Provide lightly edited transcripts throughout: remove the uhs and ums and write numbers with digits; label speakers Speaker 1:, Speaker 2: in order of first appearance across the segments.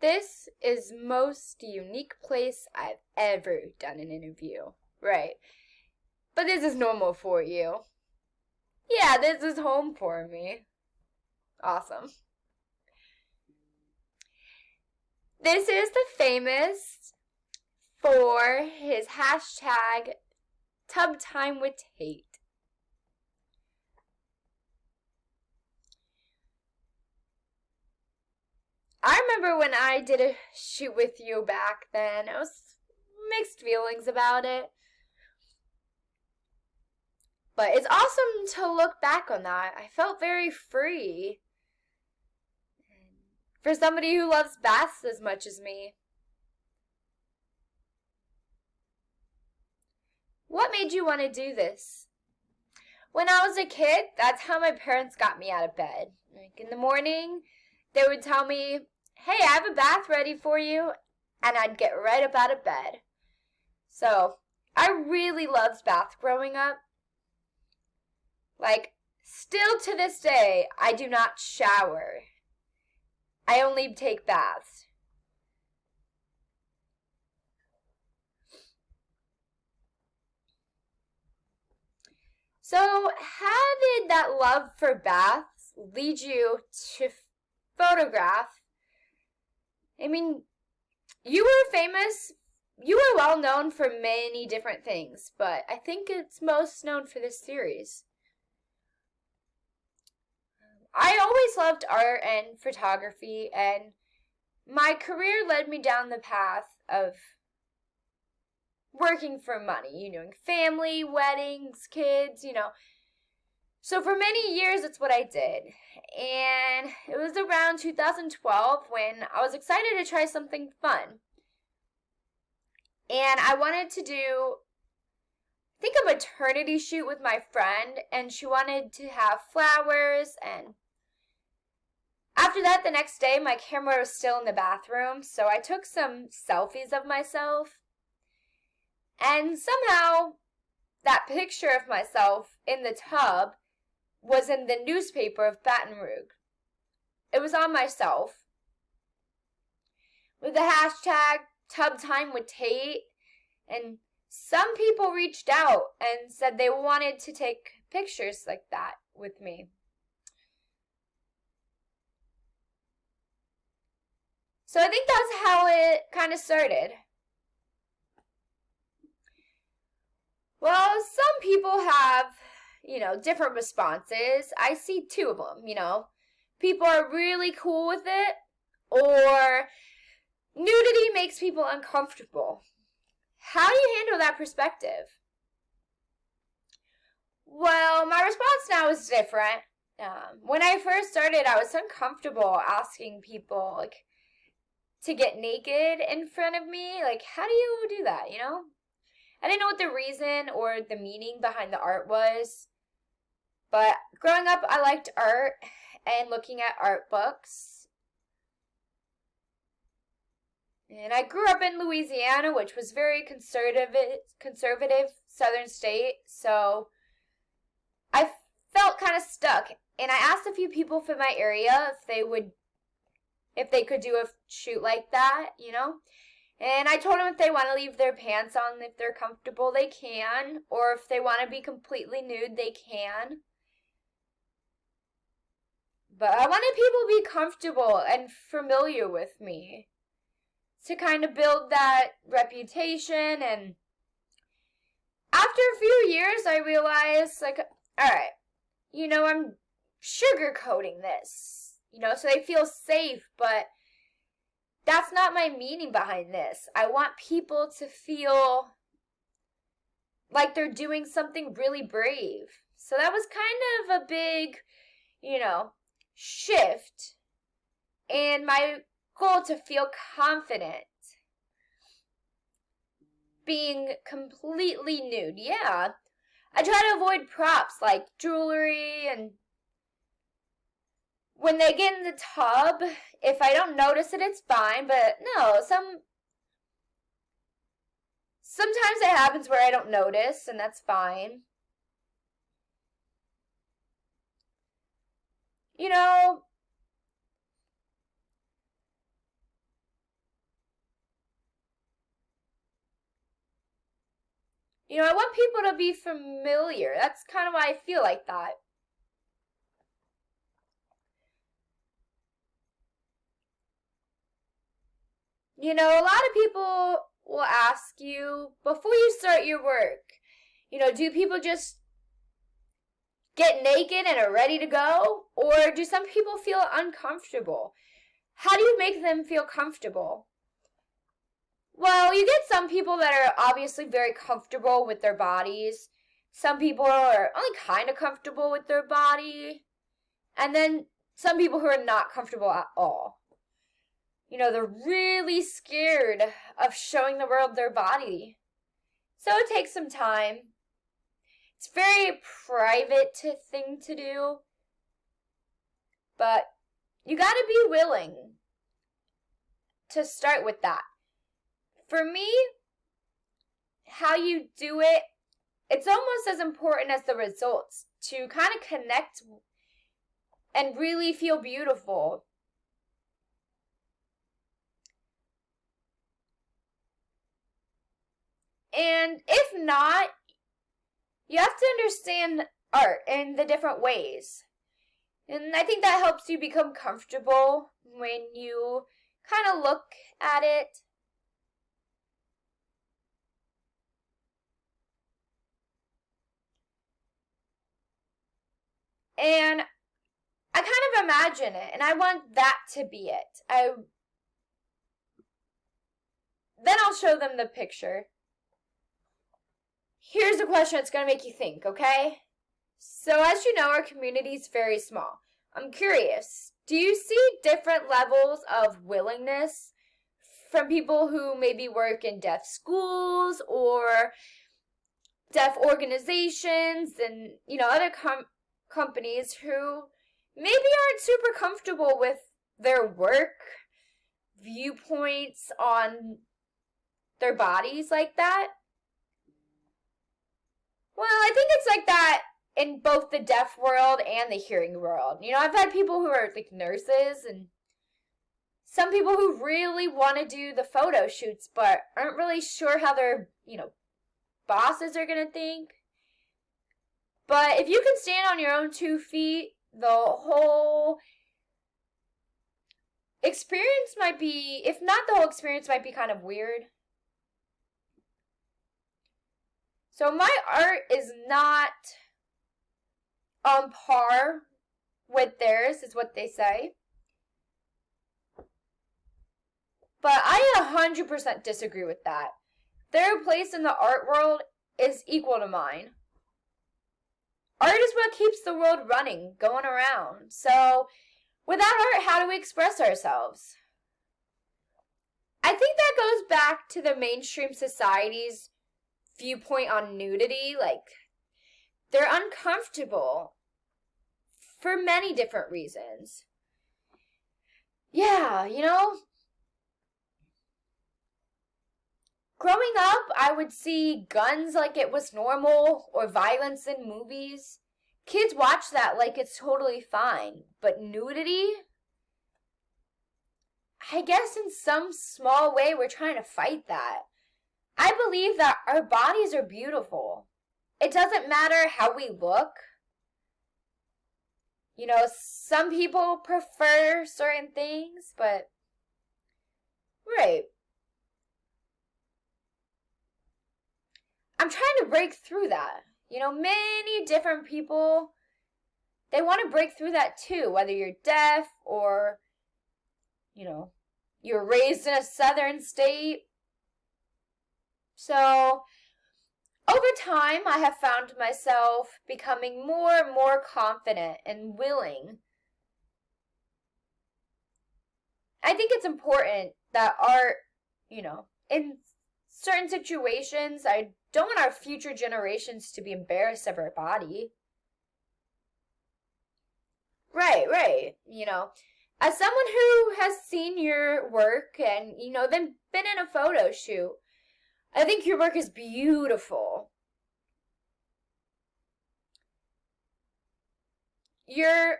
Speaker 1: This is most unique place I've ever done an interview. Right. But this is normal for you. Yeah, this is home for me. Awesome. This is the famous for his hashtag Tub Time with Tate. I remember when I did a shoot with you back then, I was mixed feelings about it. But it's awesome to look back on that. I felt very free. For somebody who loves baths as much as me. What made you want to do this? When I was a kid, that's how my parents got me out of bed. Like in the morning, they would tell me, hey, I have a bath ready for you, and I'd get right up out of bed. So, I really loved baths growing up. Like, still to this day, I do not shower. I only take baths. So, how did that love for baths lead you to photograph? I mean, you were famous, you were well known for many different things, but I think it's most known for this series. I always loved art and photography, and my career led me down the path of working for money, family, weddings, kids, So for many years, it's what I did. And it was around 2012 when I was excited to try something fun. And I wanted to do, I think, a maternity shoot with my friend, and she wanted to have flowers. And after that, the next day, my camera was still in the bathroom, so I took some selfies of myself. And somehow, that picture of myself in the tub was in the newspaper of Baton Rouge. It was on myself with the hashtag Tub Time with Tate, and some people reached out and said they wanted to take pictures like that with me. So I think that's how it kind of started. Well, some people have, different responses. I see two of them, People are really cool with it, or nudity makes people uncomfortable. How do you handle that perspective? Well, my response now is different. When I first started, I was uncomfortable asking people, to get naked in front of me. How do you do that, I didn't know what the reason or the meaning behind the art was. But growing up, I liked art and looking at art books. And I grew up in Louisiana, which was very conservative southern state. So I felt kind of stuck. And I asked a few people from my area if they could do a shoot like that, And I told them if they want to leave their pants on, if they're comfortable, they can. Or if they want to be completely nude, they can. But I wanted people to be comfortable and familiar with me. To kind of build that reputation. And after a few years, I realized, alright, I'm sugarcoating this. So they feel safe, but that's not my meaning behind this. I want people to feel like they're doing something really brave. So that was kind of a big, shift in my goal to feel confident. Being completely nude, yeah. I try to avoid props like jewelry, and when they get in the tub, if I don't notice it, it's fine, but no, sometimes it happens where I don't notice, and that's fine. You know, I want people to be familiar. That's kind of why I feel like that. You know, a lot of people will ask you before you start your work, you know, do people just get naked and are ready to go? Or do some people feel uncomfortable? How do you make them feel comfortable? Well, you get some people that are obviously very comfortable with their bodies. Some people are only kind of comfortable with their body. And then some people who are not comfortable at all. You know, they're really scared of showing the world their body. So it takes some time. It's a very private thing to do. But you gotta be willing to start with that. For me, how you do it, it's almost as important as the results to kind of connect and really feel beautiful. And if not, you have to understand art in the different ways. And I think that helps you become comfortable when you kind of look at it. And I kind of imagine it, and I want that to be it. Then I'll show them the picture. Here's a question that's going to make you think, okay? So as you know, our community is very small. I'm curious, do you see different levels of willingness from people who maybe work in deaf schools or deaf organizations and, you know, other companies who maybe aren't super comfortable with their work viewpoints on their bodies like that? Well, I think it's like that in both the deaf world and the hearing world. You know, I've had people who are like nurses and some people who really want to do the photo shoots but aren't really sure how their, you know, bosses are going to think. But if you can stand on your own 2 feet, the whole experience might be, if not the whole experience, might be kind of weird. So my art is not on par with theirs, is what they say. But I 100% disagree with that. Their place in the art world is equal to mine. Art is what keeps the world running, going around. So, without art, how do we express ourselves? I think that goes back to the mainstream society's viewpoint on nudity. Like, they're uncomfortable for many different reasons. Yeah, you know, growing up, I would see guns like it was normal or violence in movies. Kids watch that like it's totally fine. But nudity? I guess in some small way we're trying to fight that. I believe that our bodies are beautiful. It doesn't matter how we look. You know, some people prefer certain things, but right. I'm trying to break through that. You know, many different people, they want to break through that too, whether you're deaf or, you know, you're raised in a southern state. So, over time, I have found myself becoming more and more confident and willing. I think it's important that art, you know, in certain situations, I don't want our future generations to be embarrassed of our body. Right. You know, as someone who has seen your work and, you know, then been in a photo shoot, I think your work is beautiful. You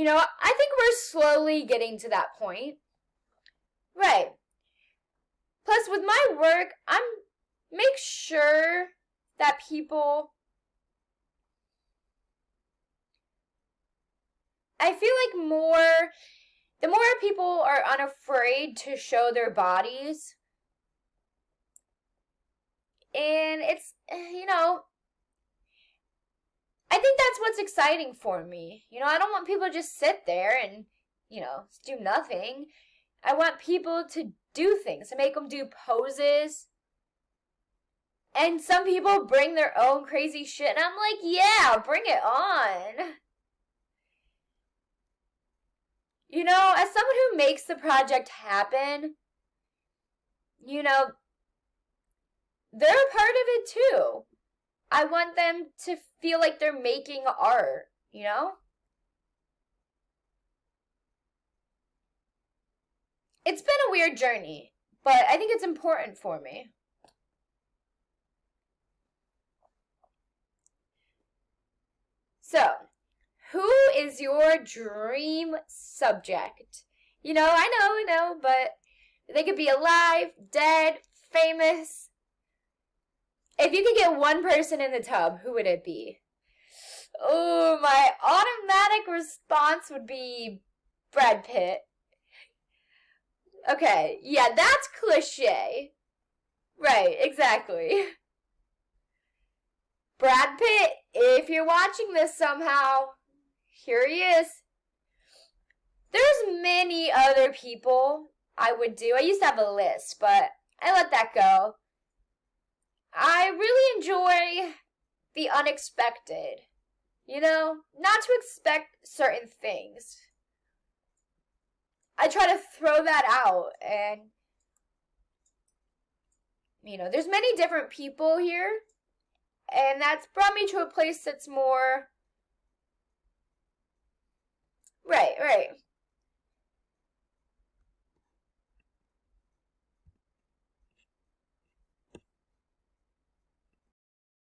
Speaker 1: know, I think we're slowly getting to that point. Right. Plus, with my work, I'm make sure that people, I feel like the more people are unafraid to show their bodies, and it's, I think that's what's exciting for me. I don't want people to just sit there and, do nothing. I want people to do things, to make them do poses. And some people bring their own crazy shit, and I'm like, yeah, bring it on. As someone who makes the project happen, they're a part of it too. I want them to feel like they're making art, It's been a weird journey, but I think it's important for me. So, who is your dream subject? I know, but they could be alive, dead, famous. If you could get one person in the tub, who would it be? Oh, my automatic response would be Brad Pitt. Okay, yeah, that's cliche. Right, exactly. Brad Pitt, if you're watching this somehow, here he is. There's many other people I would do. I used to have a list, but I let that go. I really enjoy the unexpected. Not to expect certain things. I try to throw that out, and there's many different people here, and that's brought me to a place that's more right.